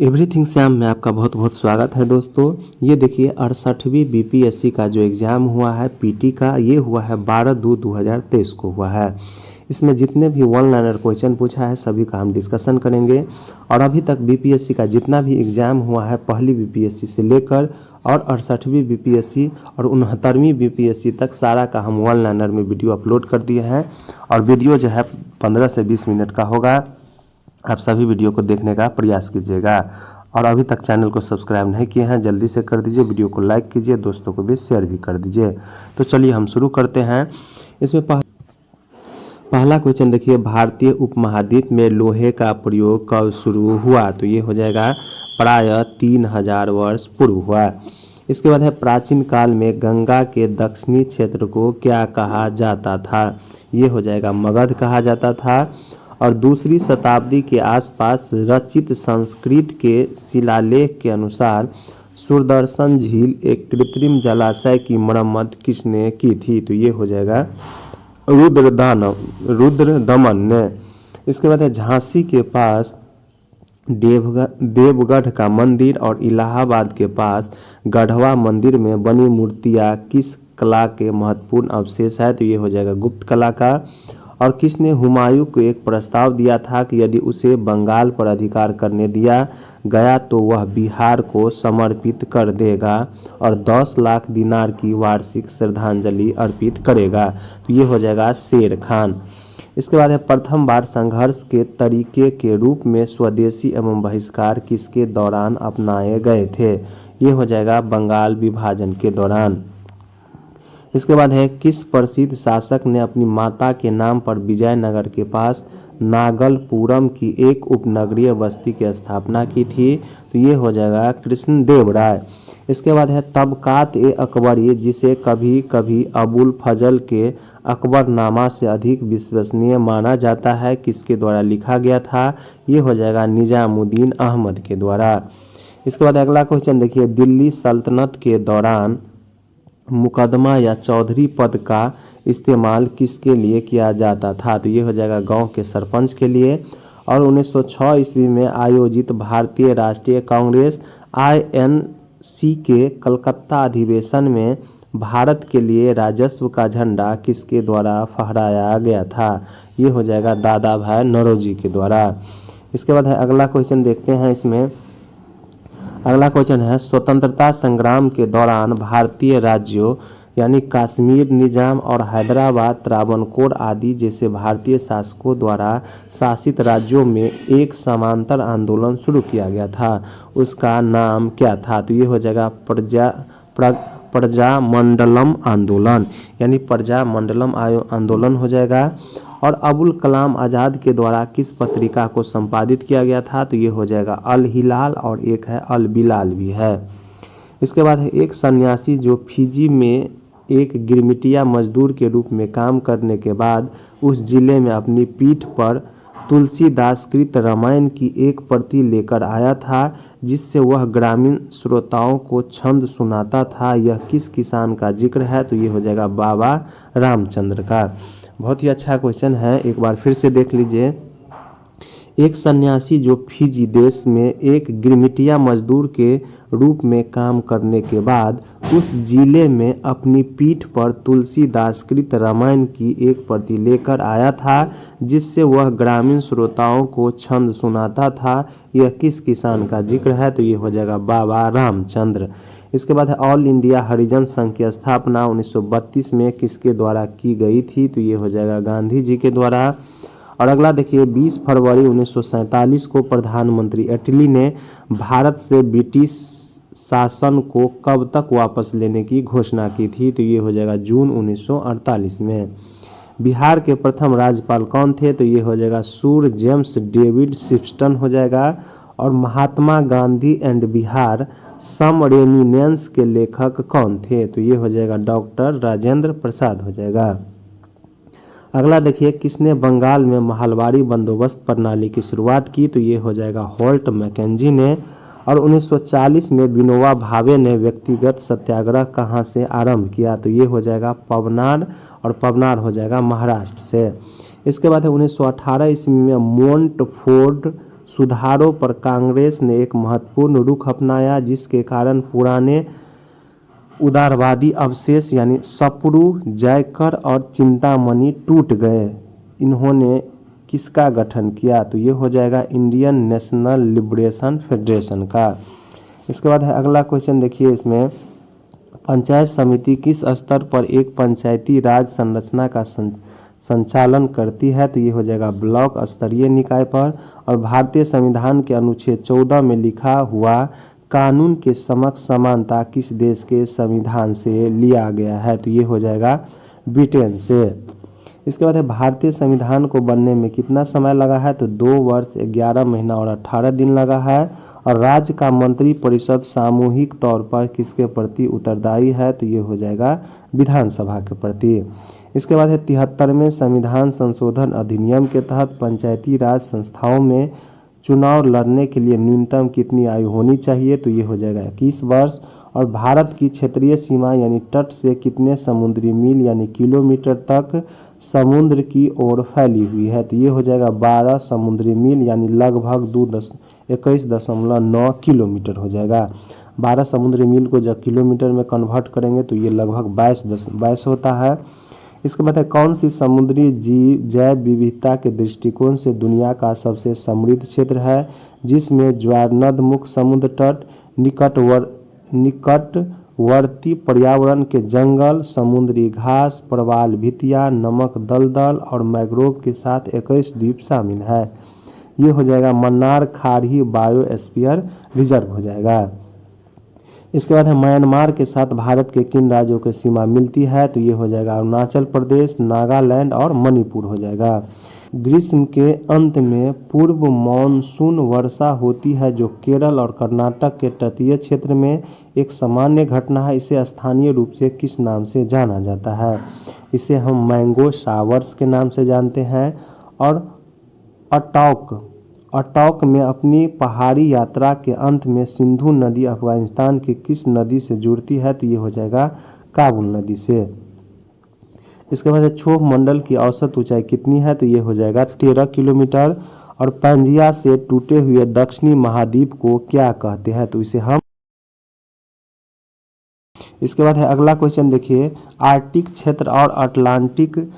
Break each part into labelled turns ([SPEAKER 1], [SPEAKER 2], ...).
[SPEAKER 1] Everything Sam में आपका बहुत बहुत स्वागत है दोस्तों। ये देखिए 68वीं बीपीएससी का जो एग्ज़ाम हुआ है पीटी का, ये हुआ है 12/2/2023 को हुआ है। इसमें जितने भी वन लाइनर क्वेश्चन पूछा है सभी का हम डिस्कशन करेंगे। और अभी तक बीपीएससी का जितना भी एग्ज़ाम हुआ है पहली बीपीएससी से लेकर और 68वीं बीपीएससी और 69वीं बीपीएससी तक सारा का हम वन लाइनर में वीडियो अपलोड कर दिए हैं। और वीडियो जो है 15 से 20 मिनट का होगा। आप सभी वीडियो को देखने का प्रयास कीजिएगा। और अभी तक चैनल को सब्सक्राइब नहीं किए हैं जल्दी से कर दीजिए, वीडियो को लाइक कीजिए, दोस्तों को भी शेयर भी कर दीजिए। तो चलिए हम शुरू करते हैं। इसमें पहला क्वेश्चन देखिए, भारतीय उपमहाद्वीप में लोहे का प्रयोग कब शुरू हुआ? तो ये हो जाएगा प्रायः 3000 वर्ष पूर्व हुआ। इसके बाद है प्राचीन काल में गंगा के दक्षिणी क्षेत्र को क्या कहा जाता था? ये हो जाएगा मगध कहा जाता था। और दूसरी शताब्दी के आसपास रचित संस्कृत के शिलालेख के अनुसार सुदर्शन झील एक कृत्रिम जलाशय की मरम्मत किसने की थी? तो ये हो जाएगा रुद्रदमन ने। इसके बाद है झांसी के पास देवगढ़ का मंदिर और इलाहाबाद के पास गढ़वा मंदिर में बनी मूर्तियाँ किस कला के महत्वपूर्ण अवशेष है? तो ये हो जाएगा गुप्त कला का। और किसने हुमायूं को एक प्रस्ताव दिया था कि यदि उसे बंगाल पर अधिकार करने दिया गया तो वह बिहार को समर्पित कर देगा और 10 लाख दिनार की वार्षिक श्रद्धांजलि अर्पित करेगा? तो ये हो जाएगा शेर खान। इसके बाद है प्रथम बार संघर्ष के तरीके के रूप में स्वदेशी एवं बहिष्कार किसके दौरान अपनाए गए थे? ये हो जाएगा बंगाल विभाजन के दौरान। इसके बाद है किस प्रसिद्ध शासक ने अपनी माता के नाम पर विजयनगर के पास नागलपुरम की एक उपनगरीय बस्ती की स्थापना की थी? तो ये हो जाएगा कृष्णदेव राय। इसके बाद है तबकात ए अकबरी जिसे कभी कभी अबुल फजल के अकबरनामा से अधिक विश्वसनीय माना जाता है, किसके द्वारा लिखा गया था? ये हो जाएगा निजामुद्दीन अहमद के द्वारा। इसके बाद अगला क्वेश्चन देखिए, दिल्ली सल्तनत के दौरान मुकदमा या चौधरी पद का इस्तेमाल किसके लिए किया जाता था? तो ये हो जाएगा गांव के सरपंच के लिए। और 1906 ईस्वी में आयोजित भारतीय राष्ट्रीय कांग्रेस INC के कलकत्ता अधिवेशन में भारत के लिए राजस्व का झंडा किसके द्वारा फहराया गया था? ये हो जाएगा दादा भाई नौरोजी के द्वारा। इसके बाद है अगला क्वेश्चन देखते हैं। इसमें अगला क्वेश्चन है स्वतंत्रता संग्राम के दौरान भारतीय राज्यों यानी कश्मीर निजाम और हैदराबाद त्रावणकोर आदि जैसे भारतीय शासकों द्वारा शासित राज्यों में एक समांतर आंदोलन शुरू किया गया था, उसका नाम क्या था? तो ये हो जाएगा प्रजामंडलम आंदोलन, यानी प्रजामंडलम आंदोलन हो जाएगा। और अबुल कलाम आज़ाद के द्वारा किस पत्रिका को संपादित किया गया था? तो ये हो जाएगा अल हिलाल और एक है अल बिलाल भी है। इसके बाद है एक सन्यासी जो फिजी में एक गिरमिटिया मजदूर के रूप में काम करने के बाद उस जिले में अपनी पीठ पर तुलसीदासकृत रामायण की एक प्रति लेकर आया था जिससे वह ग्रामीण श्रोताओं को छंद सुनाता था, यह किस किसान का जिक्र है? तो ये हो जाएगा बाबा रामचंद्र का। बहुत ही अच्छा क्वेश्चन है, एक बार फिर से देख लीजिए। एक सन्यासी जो फिजी देश में एक गिरमिटिया मजदूर के रूप में काम करने के बाद उस जिले में अपनी पीठ पर तुलसीदासकृत रामायण की एक प्रति लेकर आया था जिससे वह ग्रामीण श्रोताओं को छंद सुनाता था, यह किस किसान का जिक्र है? तो ये हो जाएगा बाबा रामचंद्र। इसके बाद है ऑल इंडिया हरिजन संघ की स्थापना 1932 में किसके द्वारा की गई थी? तो ये हो जाएगा गांधी जी के द्वारा। और अगला देखिए 20 फरवरी 1947 को प्रधानमंत्री एटली ने भारत से ब्रिटिश शासन को कब तक वापस लेने की घोषणा की थी? तो ये हो जाएगा जून 1948 में। बिहार के प्रथम राज्यपाल कौन थे? तो ये हो जाएगा सूर जेम्स डेविड शिप्स्टन हो जाएगा। और Mahatma Gandhi and Bihar some reminiscences के लेखक कौन थे? तो ये हो जाएगा डॉक्टर राजेंद्र प्रसाद हो जाएगा। अगला देखिए किसने बंगाल में महलवारी बंदोबस्त प्रणाली की शुरुआत की? तो ये हो जाएगा होल्ट मैकेंजी ने। और 1940 में विनोबा भावे ने व्यक्तिगत सत्याग्रह कहाँ से आरंभ किया? तो ये हो जाएगा पवनार, और पवनार हो जाएगा महाराष्ट्र से। इसके बाद है 1918 ईस्वी में मोंटफोर्ड सुधारों पर कांग्रेस ने एक महत्वपूर्ण रुख अपनाया, जिसके कारण पुराने उदारवादी अवशेष यानी सप्रू, जयकर और चिंतामणि टूट गए। इन्होंने किसका गठन किया? तो ये हो जाएगा इंडियन नेशनल लिबरेशन फेडरेशन का। इसके बाद है अगला क्वेश्चन, देखिए इसमें पंचायत समिति किस स्तर पर एक पंचायती राज संरचना का संचालन करती है? तो ये हो जाएगा ब्लॉक स्तरीय निकाय पर। और भारतीय संविधान के अनुच्छेद 14 में लिखा हुआ कानून के समक्ष समानता किस देश के संविधान से लिया गया है? तो ये हो जाएगा ब्रिटेन से। इसके बाद है भारतीय संविधान को बनने में कितना समय लगा है? तो 2 वर्ष 11 महीना और 18 दिन लगा है। और राज्य का मंत्री परिषद सामूहिक तौर पर किसके प्रति उत्तरदायी है? तो ये हो जाएगा विधानसभा के प्रति। इसके बाद है 73वें संविधान संशोधन अधिनियम के तहत पंचायती राज संस्थाओं में चुनाव लड़ने के लिए न्यूनतम कितनी आयु होनी चाहिए? तो ये हो जाएगा 21 वर्ष। और भारत की क्षेत्रीय सीमा यानी तट से कितने समुद्री मील यानी किलोमीटर तक समुद्र की ओर फैली हुई है? तो ये हो जाएगा 12 समुद्री मील यानी लगभग 21.9 किलोमीटर हो जाएगा। 12 समुद्री मील को जब किलोमीटर में कन्वर्ट करेंगे तो ये लगभग 22 होता है। इसके बाद है कौन सी समुद्री जैव विविधता के दृष्टिकोण से दुनिया का सबसे समृद्ध क्षेत्र है, जिसमें ज्वारनदमुख समुद्र तट, निकटवर्ती पर्यावरण के जंगल, समुद्री घास, प्रवाल भितिया, नमक दलदल और मैंग्रोव के साथ 21 द्वीप शामिल है। ये हो जाएगा मन्नार खाड़ी बायोस्फीयर रिजर्व हो जाएगा। इसके बाद है म्यांमार के साथ भारत के किन राज्यों की सीमा मिलती है? तो ये हो जाएगा अरुणाचल प्रदेश, नागालैंड और मणिपुर हो जाएगा। ग्रीष्म के अंत में पूर्व मानसून वर्षा होती है, जो केरल और कर्नाटक के तटीय क्षेत्र में एक सामान्य घटना है। इसे स्थानीय रूप से किस नाम से जाना जाता है? इसे हम मैंगो शावर्स के नाम से जानते हैं। और अटौक में अपनी पहाड़ी यात्रा के अंत में सिंधु नदी अफगानिस्तान की किस नदी से जुड़ती है? तो ये हो जाएगा काबुल नदी से। इसके बाद क्षोभ मंडल की औसत ऊंचाई कितनी है? तो ये हो जाएगा 13 किलोमीटर। और पैंजिया से टूटे हुए दक्षिणी महाद्वीप को क्या कहते हैं? तो इसे हम। इसके बाद है अगला क्वेश्चन, देखिए आर्कटिक क्षेत्र और अटलांटिक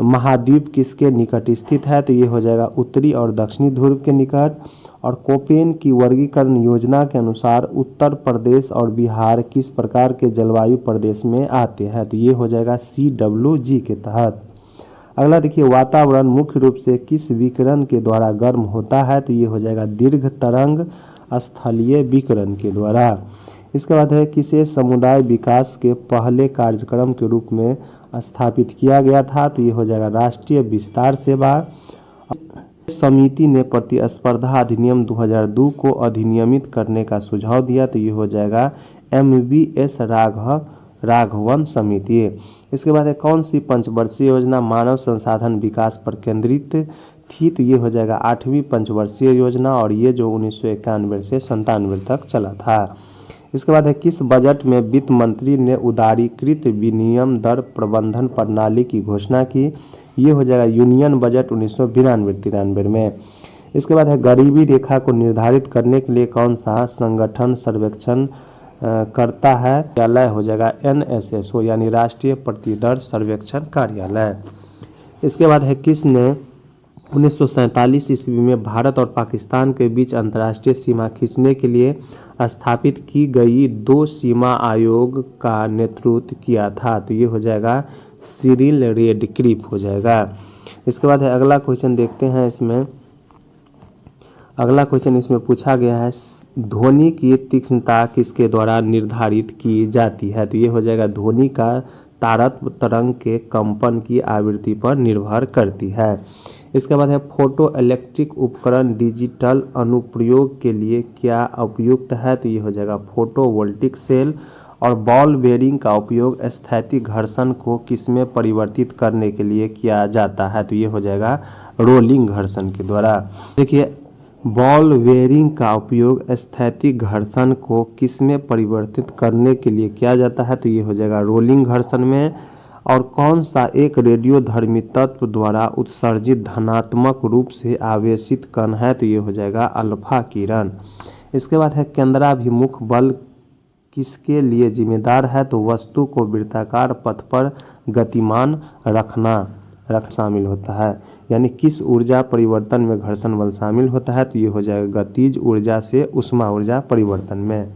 [SPEAKER 1] महाद्वीप किसके निकट स्थित है? तो ये हो जाएगा उत्तरी और दक्षिणी ध्रुव के निकट। और कोपेन की वर्गीकरण योजना के अनुसार उत्तर प्रदेश और बिहार किस प्रकार के जलवायु प्रदेश में आते हैं? तो ये हो जाएगा CWG के तहत। अगला देखिए वातावरण मुख्य रूप से किस विकिरण के द्वारा गर्म होता है? तो ये हो जाएगा दीर्घ तरंग स्थलीय विकिरण के द्वारा। इसके बाद है किसे समुदाय विकास के पहले कार्यक्रम के रूप में स्थापित किया गया था? तो ये हो जाएगा राष्ट्रीय विस्तार सेवा समिति ने प्रतिस्पर्धा अधिनियम 2002 को अधिनियमित करने का सुझाव दिया। तो ये हो जाएगा MVS राघवन समिति। इसके बाद है कौन सी पंचवर्षीय योजना मानव संसाधन विकास पर केंद्रित थी? तो ये हो जाएगा 8वीं पंचवर्षीय योजना, और ये जो 1991 से 97 तक चला था। इसके बाद है किस बजट में वित्त मंत्री ने उदारीकृत विनिमय दर प्रबंधन प्रणाली की घोषणा की? ये हो जाएगा यूनियन बजट 1992-93 में। इसके बाद है गरीबी रेखा को निर्धारित करने के लिए कौन सा संगठन सर्वेक्षण करता है? कार्यालय हो जाएगा NSSO यानी राष्ट्रीय प्रतिदर सर्वेक्षण कार्यालय। इसके बाद है किसने 1947 ईस्वी में भारत और पाकिस्तान के बीच अंतर्राष्ट्रीय सीमा खींचने के लिए स्थापित की गई 2 सीमा आयोग का नेतृत्व किया था? तो ये हो जाएगा सिरिल रेडक्लिफ हो जाएगा। इसके बाद है अगला क्वेश्चन देखते हैं। अगला क्वेश्चन इसमें पूछा गया है ध्वनि की तीक्ष्णता किसके द्वारा निर्धारित की जाती है? तो ये हो जाएगा ध्वनि का तारत्व तरंग के कंपन की आवृत्ति पर निर्भर करती है। इसके बाद है फोटो इलेक्ट्रिक उपकरण डिजिटल अनुप्रयोग के लिए क्या उपयुक्त है? तो ये हो जाएगा फोटोवोल्टिक सेल। और बॉल बेयरिंग का उपयोग स्थैतिक घर्षण को किसमें परिवर्तित करने के लिए किया जाता है? तो ये हो जाएगा रोलिंग घर्षण के द्वारा। देखिए बॉल बेयरिंग का उपयोग स्थैतिक घर्षण को किसमें परिवर्तित करने के लिए किया जाता है? तो ये हो जाएगा रोलिंग घर्षण में। और कौन सा एक रेडियोधर्मी तत्व द्वारा उत्सर्जित धनात्मक रूप से आवेशित कण है, तो ये हो जाएगा अल्फा किरण। इसके बाद है केंद्राभिमुख बल किसके लिए जिम्मेदार है, तो वस्तु को वृत्ताकार पथ पर गतिमान रख शामिल होता है। यानी किस ऊर्जा परिवर्तन में घर्षण बल शामिल होता है, तो ये हो जाएगा गतिज ऊर्जा से ऊष्मा ऊर्जा परिवर्तन में।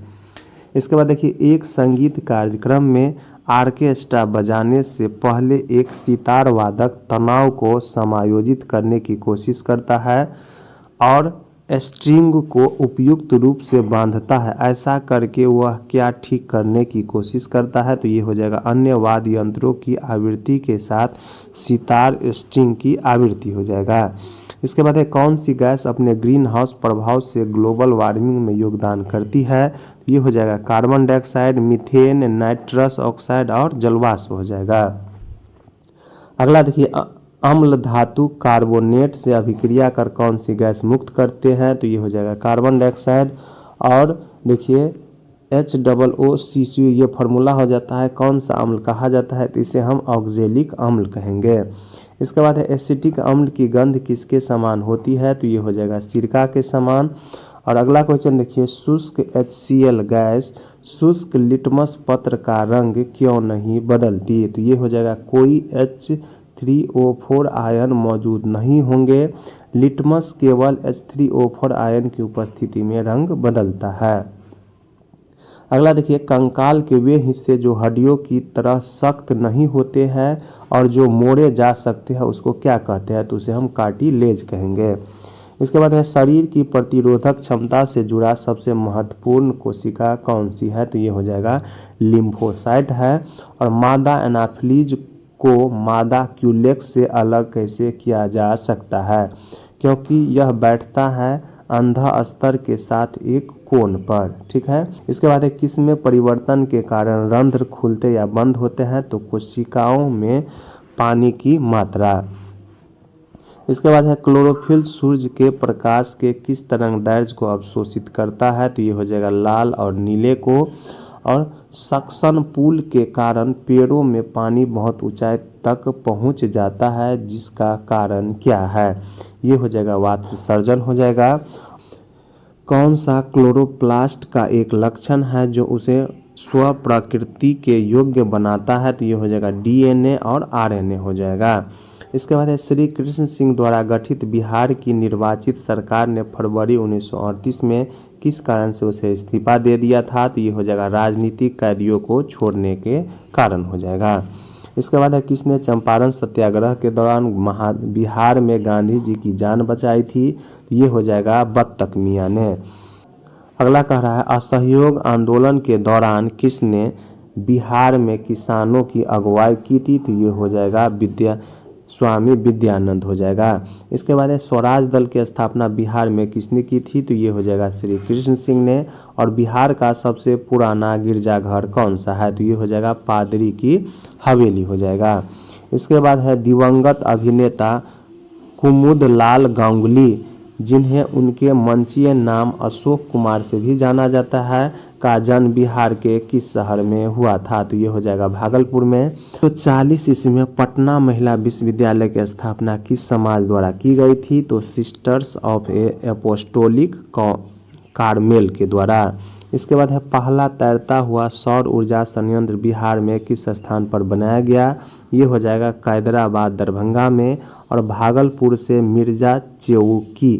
[SPEAKER 1] इसके बाद देखिए, एक संगीत कार्यक्रम में आर्केस्ट्रा बजाने से पहले एक सितार वादक तनाव को समायोजित करने की कोशिश करता है और स्ट्रिंग को उपयुक्त रूप से बांधता है। ऐसा करके वह क्या ठीक करने की कोशिश करता है, तो ये हो जाएगा अन्य वाद्य यंत्रों की आवृत्ति के साथ सितार स्ट्रिंग की आवृत्ति हो जाएगा। इसके बाद है कौन सी गैस अपने ग्रीन हाउस प्रभाव से ग्लोबल वार्मिंग में योगदान करती है, ये हो जाएगा carbon dioxide, methane, nitrous oxide और जलवाष्प हो जाएगा। अगला देखिए, अम्ल धातु कार्बोनेट से अभिक्रिया कर कौन सी गैस मुक्त करते हैं, तो ये हो जाएगा कार्बन डाइऑक्साइड। और देखिए HOOCH ये फार्मूला हो जाता है, कौन सा अम्ल कहा जाता है, तो इसे हम ऑक्जेलिक अम्ल कहेंगे। इसके बाद है एसिटिक अम्ल की गंध किसके समान होती है, तो ये हो जाएगा सिरका के समान। और अगला क्वेश्चन देखिए, शुष्क HCl गैस शुष्क लिटमस पत्र का रंग क्यों नहीं बदलती, तो ये हो जाएगा कोई H3O4 आयन मौजूद नहीं होंगे। लिटमस केवल H3O4 आयन की उपस्थिति में रंग बदलता है। अगला देखिए, कंकाल के वे हिस्से जो हड्डियों की तरह सख्त नहीं होते हैं और जो मोड़े जा सकते हैं उसको क्या कहते हैं, तो उसे हम कार्टिलेज कहेंगे। इसके बाद है शरीर की प्रतिरोधक क्षमता से जुड़ा सबसे महत्वपूर्ण कोशिका कौन सी है, तो ये हो जाएगा लिम्फोसाइट है। और मादा एनाफिलीज को मादा क्यूलेक्स से अलग कैसे किया जा सकता है, क्योंकि यह बैठता है अंधा स्तर के साथ एक कोण पर, ठीक है। इसके बाद है किस में परिवर्तन के कारण रंध्र खुलते या बंद होते हैं, तो कोशिकाओं में पानी की मात्रा। इसके बाद है क्लोरोफिल सूर्य के प्रकाश के किस तरंगदैर्घ्य को अवशोषित करता है, तो ये हो जाएगा लाल और नीले को। और सक्शन पुल के कारण पेड़ों में पानी बहुत ऊंचाई तक पहुंच जाता है, जिसका कारण क्या है, ये हो जाएगा वाष्पोत्सर्जन हो जाएगा। कौन सा क्लोरोप्लास्ट का एक लक्षण है जो उसे स्वप्रकृति के योग्य बनाता है, तो ये हो जाएगा DNA और RNA हो जाएगा। इसके बाद है श्री कृष्ण सिंह द्वारा गठित बिहार की निर्वाचित सरकार ने फरवरी 1938 में किस कारण से उसे इस्तीफा दे दिया था, तो ये हो जाएगा राजनीतिक कैदियों को छोड़ने के कारण हो जाएगा। इसके बाद है किसने चंपारण सत्याग्रह के दौरान बिहार में गांधी जी की जान बचाई थी, तो ये हो जाएगा बत्तख मियाँ ने। अगला कह रहा है असहयोग आंदोलन के दौरान किसने बिहार में किसानों की अगुवाई की थी, तो ये हो जाएगा स्वामी विद्यानंद हो जाएगा। इसके बाद है स्वराज दल की स्थापना बिहार में किसने की थी, तो ये हो जाएगा श्री कृष्ण सिंह ने। और बिहार का सबसे पुराना गिरजाघर कौन सा है, तो ये हो जाएगा पादरी की हवेली हो जाएगा। इसके बाद है दिवंगत अभिनेता कुमुदलाल गांगुली, जिन्हें उनके मंचीय नाम अशोक कुमार से भी जाना जाता है, का जन्म बिहार के किस शहर में हुआ था, तो ये हो जाएगा भागलपुर में। तो 40 ईस्वी में पटना महिला विश्वविद्यालय की स्थापना किस समाज द्वारा की गई थी, तो सिस्टर्स ऑफ एपोस्टोलिक कार्मेल के द्वारा। इसके बाद है पहला तैरता हुआ सौर ऊर्जा संयंत्र बिहार में किस स्थान पर बनाया गया, ये हो जाएगा कैदराबाद दरभंगा में। और भागलपुर से मिर्जा चौकी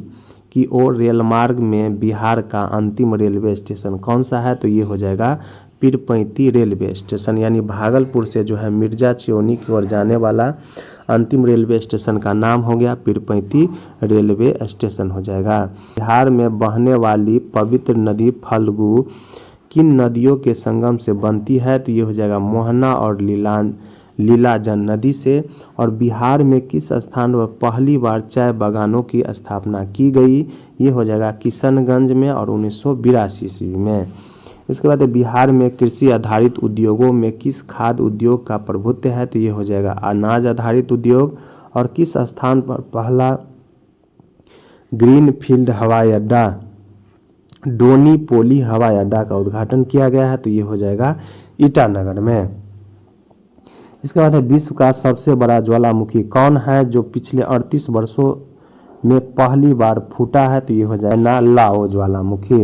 [SPEAKER 1] की ओर रेल मार्ग में बिहार का अंतिम रेलवे स्टेशन कौन सा है, तो ये हो जाएगा पीरपैंती रेलवे स्टेशन। यानी भागलपुर से जो है मिर्जा चौनी की ओर जाने वाला अंतिम रेलवे स्टेशन का नाम हो गया पीरपैंती रेलवे स्टेशन हो जाएगा। बिहार में बहने वाली पवित्र नदी फल्गु किन नदियों के संगम से बनती है, तो ये हो जाएगा मोहना और लीलाजन नदी से। और बिहार में किस स्थान पर पहली बार चाय बागानों की स्थापना की गई, ये हो जाएगा किशनगंज में और 1982 ईस्वी में। इसके बाद बिहार में कृषि आधारित उद्योगों में किस खाद्य उद्योग का प्रभुत्व है, तो ये हो जाएगा अनाज आधारित उद्योग। और किस स्थान पर पहला ग्रीनफील्ड हवाई अड्डा डोनीपोली हवाई अड्डा का उद्घाटन किया गया है, तो ये हो जाएगा ईटानगर में। इसके बाद है विश्व का सबसे बड़ा ज्वालामुखी कौन है जो पिछले 38 वर्षों में पहली बार फूटा है, तो ये हो जाएगा लाओ ज्वालामुखी।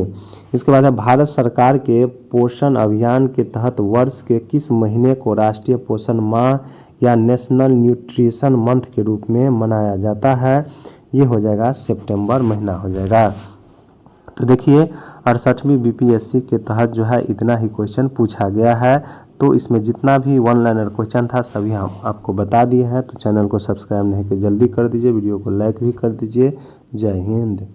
[SPEAKER 1] इसके बाद है भारत सरकार के पोषण अभियान के तहत वर्ष के किस महीने को राष्ट्रीय पोषण माह या नेशनल न्यूट्रिशन मंथ के रूप में मनाया जाता है, ये हो जाएगा सितंबर महीना हो जाएगा। तो देखिए 68वीं बीपीएससी के तहत जो है इतना ही क्वेश्चन पूछा गया है। तो इसमें जितना भी वन लाइनर क्वेश्चन था सभी हम आपको बता दिए हैं। तो चैनल को सब्सक्राइब नहीं किया जल्दी कर दीजिए, वीडियो को लाइक भी कर दीजिए। जय हिंद।